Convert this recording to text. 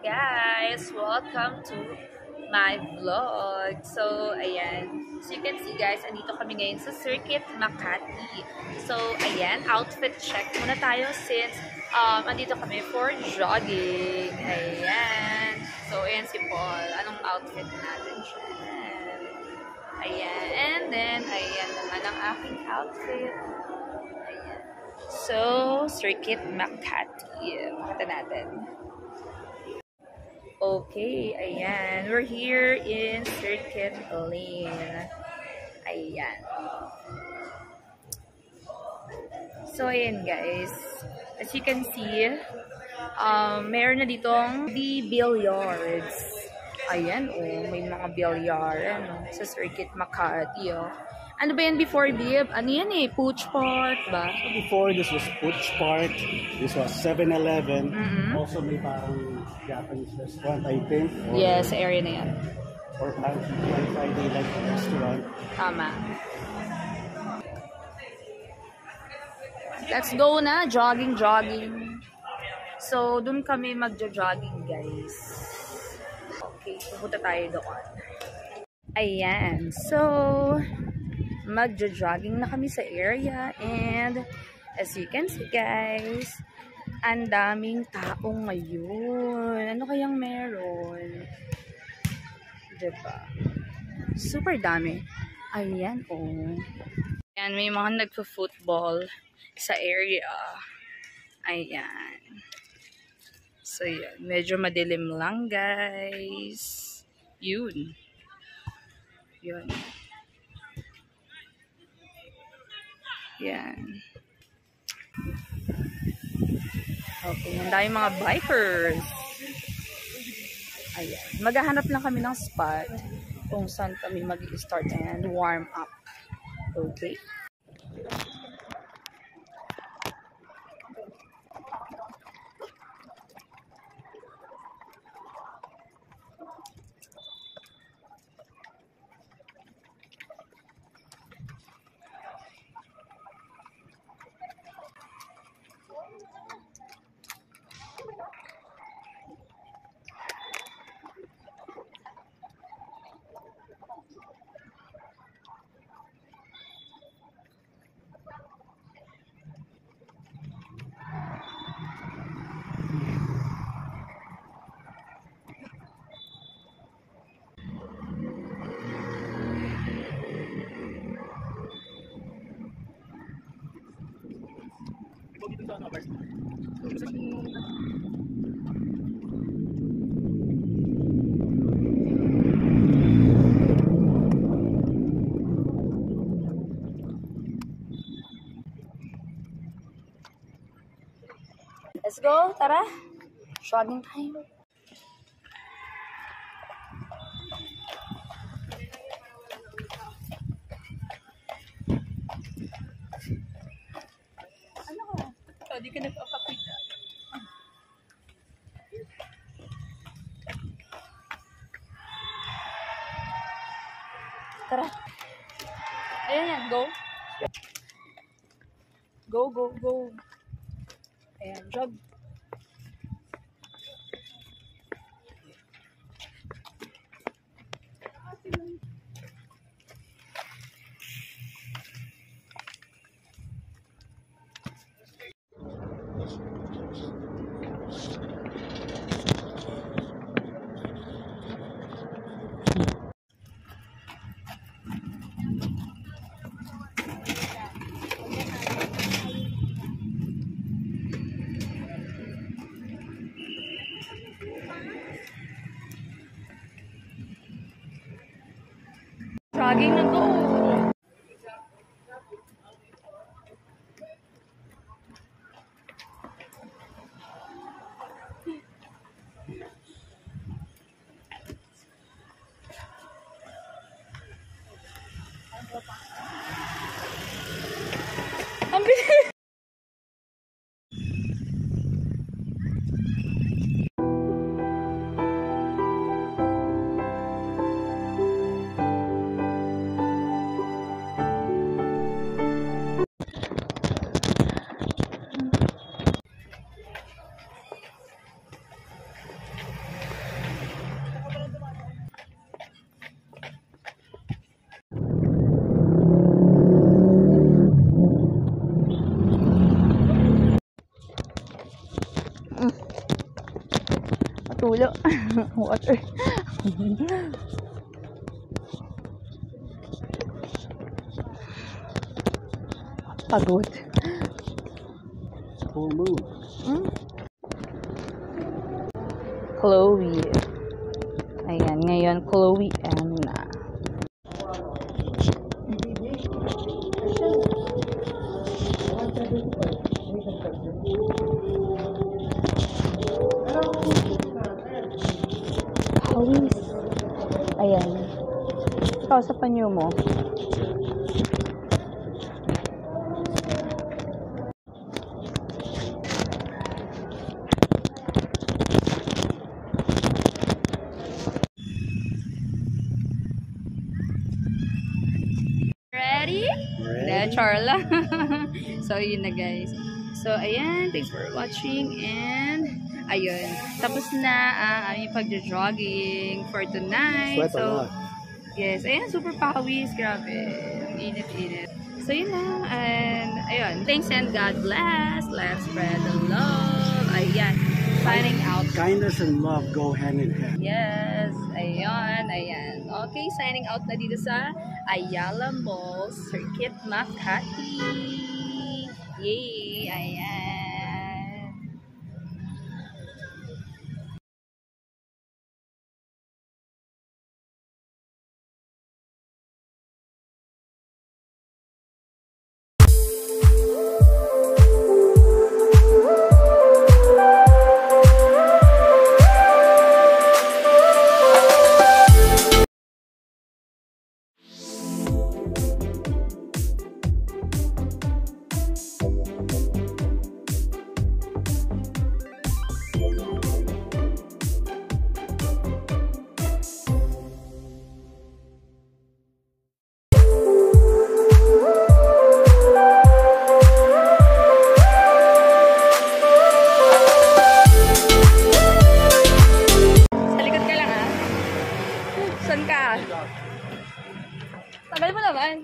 Guys, welcome to my vlog. So, ayan. So, you can see guys, andito kami ngayon sa Circuit Makati. So, ayan, outfit check muna tayo since andito kami for jogging. Ayan. So, ayan si Paul. Anong outfit natin siya? Ayan. And then, ayan naman ang aking outfit. Ayan. So, Circuit Makati. Makita natin. Okay, ayan. We're here in Circuit Lane. Ayan. So, ayan guys. As you can see, meron na ditong the billiards. Ayan, oh, may mga billiard sa Circuit Makati, oh. Ano ba yan before, Bib? Ano yan eh? Pooch Park ba? Before, this was Pooch Park. This was 7-Eleven. Also, may parang Japanese restaurant, I think. Yes, sa area na yan. Or parang Friday like restaurant. Tama. Let's go na. Jogging. So, dun kami magjo-jogging, guys. Okay, pupunta tayo doon. Ayan. So, magjo-jogging na kami sa area. And, as you can see, guys, ang daming taong ngayon. Ano kayang meron? Diba? Super dami. Ayan, oh. Ayan, may mga nagpo-football sa area. Ayan. So, yan. Medyo madilim lang, guys. Yun. Yan. Okay, ang daming mga bikers. Ayan. Maghahanap lang kami ng spot kung saan kami mag-start and warm up. Okay? Let's go, tara. Jogging tayo. Ano ka? Ikaw, di ka nagpapakita. Tara. Ayan yan, go. Go. Ayan, jog. Jogging na to. Ang bilis. tulo. Water. Pagod. Full moon. Hmm? Chloe. Ayan, ngayon Chloe M na. Hawis. Ayan. Ito sa panyo mo. Ready? Na, Charla. So, yun na guys. So, ayan. Thanks for watching. And, ayun. Tapos na ang aming pagja-jogging for tonight. Sweat a So, lot. yes. Ayan, super pawis. Grabe. Ang init-init. So, yun lang. And, ayun. Thanks and God bless. Let's spread the love. Ayan. Signing out. Kindness and love go hand in hand. Yes. Ayun. Ayan. Okay, signing out na dito sa Ayala Mall, Circuit, Makati. Yay! Ayan. Sa likod ka lang, ah. Saan ka? Tagal mo naman.